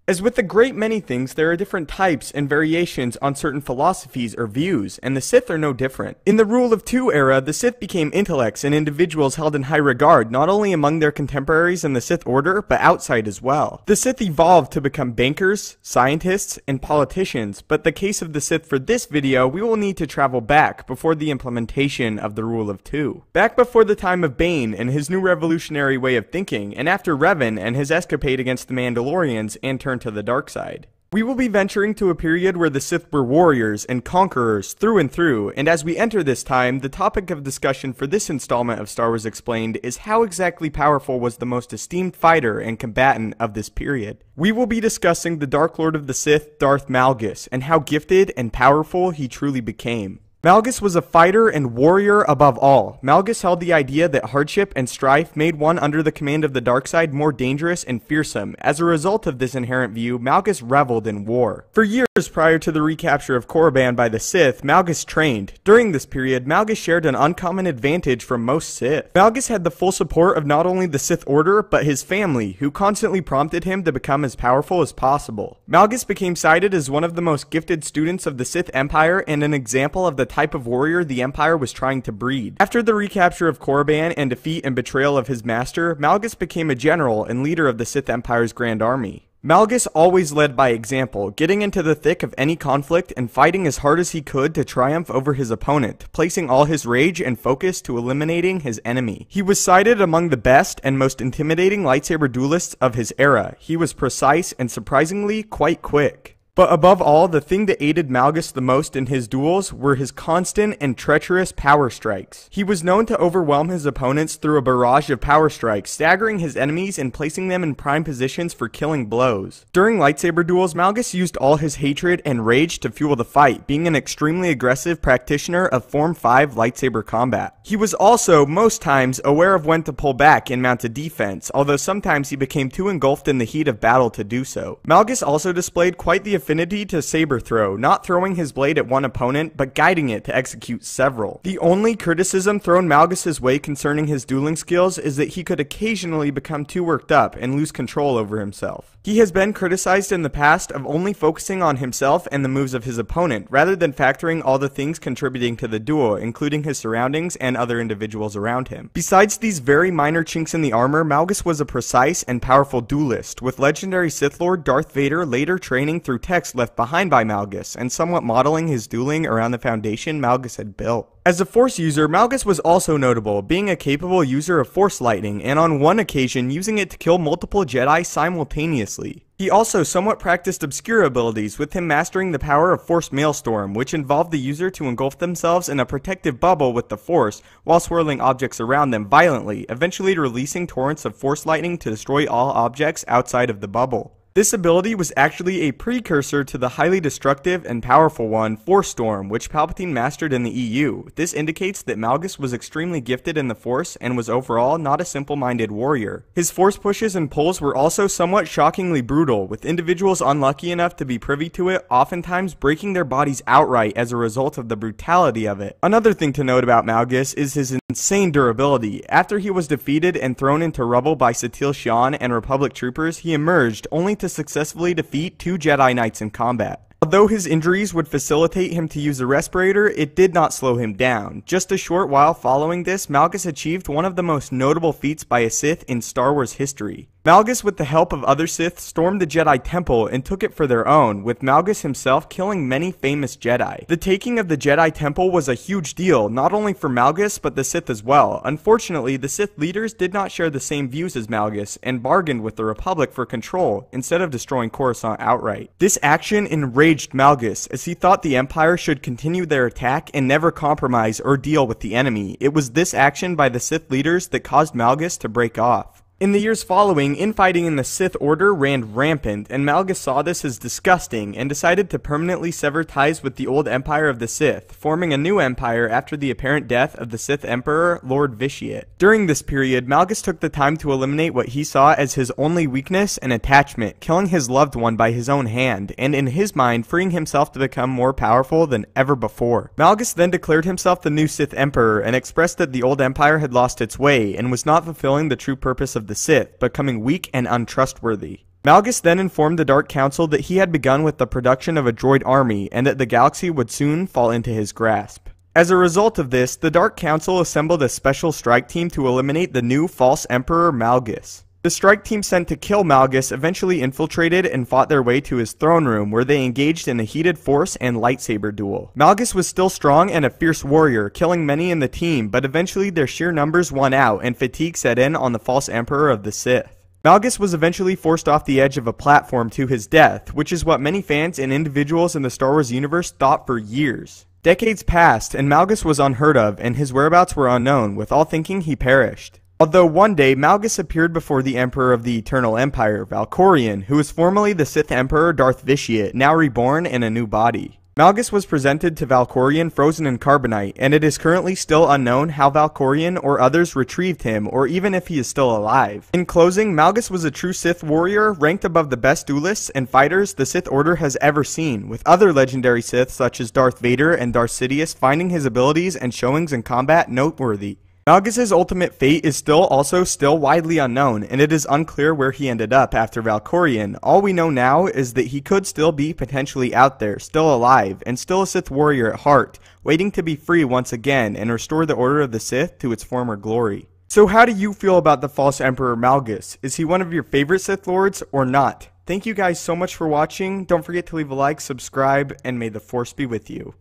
As with a great many things, there are different types and variations on certain philosophies or views, and the Sith are no different. In the Rule of Two era, the Sith became intellects and individuals held in high regard not only among their contemporaries in the Sith Order, but outside as well. The Sith evolved to become bankers, scientists, and politicians, but the case of the Sith for this video, we will need to travel back before the implementation of the Rule of Two. Back before the time of Bane and his new revolutionary way of thinking, and after Revan and his escapade against the Mandalorians and turn to the dark side. We will be venturing to a period where the Sith were warriors and conquerors through and through, and as we enter this time, the topic of discussion for this installment of Star Wars Explained is how exactly powerful was the most esteemed fighter and combatant of this period. We will be discussing the Dark Lord of the Sith, Darth Malgus, and how gifted and powerful he truly became. Malgus was a fighter and warrior above all. Malgus held the idea that hardship and strife made one under the command of the dark side more dangerous and fearsome. As a result of this inherent view, Malgus reveled in war. For years prior to the recapture of Korriban by the Sith, Malgus trained. During this period, Malgus shared an uncommon advantage from most Sith. Malgus had the full support of not only the Sith Order, but his family, who constantly prompted him to become as powerful as possible. Malgus became cited as one of the most gifted students of the Sith Empire and an example of the type of warrior the Empire was trying to breed. After the recapture of Korriban and defeat and betrayal of his master, Malgus became a general and leader of the Sith Empire's Grand Army. Malgus always led by example, getting into the thick of any conflict and fighting as hard as he could to triumph over his opponent, placing all his rage and focus to eliminating his enemy. He was cited among the best and most intimidating lightsaber duelists of his era. He was precise and surprisingly quite quick. But above all, the thing that aided Malgus the most in his duels were his constant and treacherous power strikes. He was known to overwhelm his opponents through a barrage of power strikes, staggering his enemies and placing them in prime positions for killing blows. During lightsaber duels, Malgus used all his hatred and rage to fuel the fight, being an extremely aggressive practitioner of Form 5 lightsaber combat. He was also, most times, aware of when to pull back and mount a defense, although sometimes he became too engulfed in the heat of battle to do so. Malgus also displayed quite the affinity to saber throw, not throwing his blade at one opponent, but guiding it to execute several. The only criticism thrown Malgus's way concerning his dueling skills is that he could occasionally become too worked up and lose control over himself. He has been criticized in the past of only focusing on himself and the moves of his opponent, rather than factoring all the things contributing to the duel, including his surroundings and other individuals around him. Besides these very minor chinks in the armor, Malgus was a precise and powerful duelist, with legendary Sith Lord Darth Vader later training through text left behind by Malgus, and somewhat modeling his dueling around the foundation Malgus had built. As a Force user, Malgus was also notable, being a capable user of Force lightning, and on one occasion using it to kill multiple Jedi simultaneously. He also somewhat practiced obscure abilities, with him mastering the power of Force Maelstrom, which involved the user to engulf themselves in a protective bubble with the Force, while swirling objects around them violently, eventually releasing torrents of Force lightning to destroy all objects outside of the bubble. This ability was actually a precursor to the highly destructive and powerful one, Force Storm, which Palpatine mastered in the EU. This indicates that Malgus was extremely gifted in the Force and was overall not a simple-minded warrior. His Force pushes and pulls were also somewhat shockingly brutal, with individuals unlucky enough to be privy to it oftentimes breaking their bodies outright as a result of the brutality of it. Another thing to note about Malgus is his insane durability. After he was defeated and thrown into rubble by Satil Shan and Republic troopers, he emerged only to successfully defeat 2 Jedi Knights in combat. Although his injuries would facilitate him to use a respirator, it did not slow him down. Just a short while following this, Malgus achieved one of the most notable feats by a Sith in Star Wars history. Malgus, with the help of other Sith, stormed the Jedi Temple and took it for their own, with Malgus himself killing many famous Jedi. The taking of the Jedi Temple was a huge deal, not only for Malgus, but the Sith as well. Unfortunately, the Sith leaders did not share the same views as Malgus, and bargained with the Republic for control, instead of destroying Coruscant outright. This action enraged Malgus, as he thought the Empire should continue their attack and never compromise or deal with the enemy. It was this action by the Sith leaders that caused Malgus to break off. In the years following, infighting in the Sith Order ran rampant, and Malgus saw this as disgusting and decided to permanently sever ties with the old Empire of the Sith, forming a new empire after the apparent death of the Sith Emperor, Lord Vitiate. During this period, Malgus took the time to eliminate what he saw as his only weakness and attachment, killing his loved one by his own hand, and in his mind freeing himself to become more powerful than ever before. Malgus then declared himself the new Sith Emperor and expressed that the old empire had lost its way and was not fulfilling the true purpose of the Sith, becoming weak and untrustworthy. Malgus then informed the Dark Council that he had begun with the production of a droid army and that the galaxy would soon fall into his grasp. As a result of this, the Dark Council assembled a special strike team to eliminate the new false Emperor Malgus. The strike team sent to kill Malgus eventually infiltrated and fought their way to his throne room, where they engaged in a heated force and lightsaber duel. Malgus was still strong and a fierce warrior, killing many in the team, but eventually their sheer numbers won out and fatigue set in on the false Emperor of the Sith. Malgus was eventually forced off the edge of a platform to his death, which is what many fans and individuals in the Star Wars universe thought for years. Decades passed, and Malgus was unheard of, and his whereabouts were unknown, with all thinking he perished. Although one day, Malgus appeared before the Emperor of the Eternal Empire, Valkorion, who was formerly the Sith Emperor Darth Vitiate, now reborn in a new body. Malgus was presented to Valkorion frozen in carbonite, and it is currently still unknown how Valkorion or others retrieved him, or even if he is still alive. In closing, Malgus was a true Sith warrior, ranked above the best duelists and fighters the Sith Order has ever seen, with other legendary Siths such as Darth Vader and Darth Sidious finding his abilities and showings in combat noteworthy. Malgus's ultimate fate is still widely unknown, and it is unclear where he ended up after Valkorion. All we know now is that he could still be potentially out there, still alive, and still a Sith warrior at heart, waiting to be free once again and restore the Order of the Sith to its former glory. So how do you feel about the false Emperor Malgus? Is he one of your favorite Sith Lords or not? Thank you guys so much for watching. Don't forget to leave a like, subscribe, and may the Force be with you.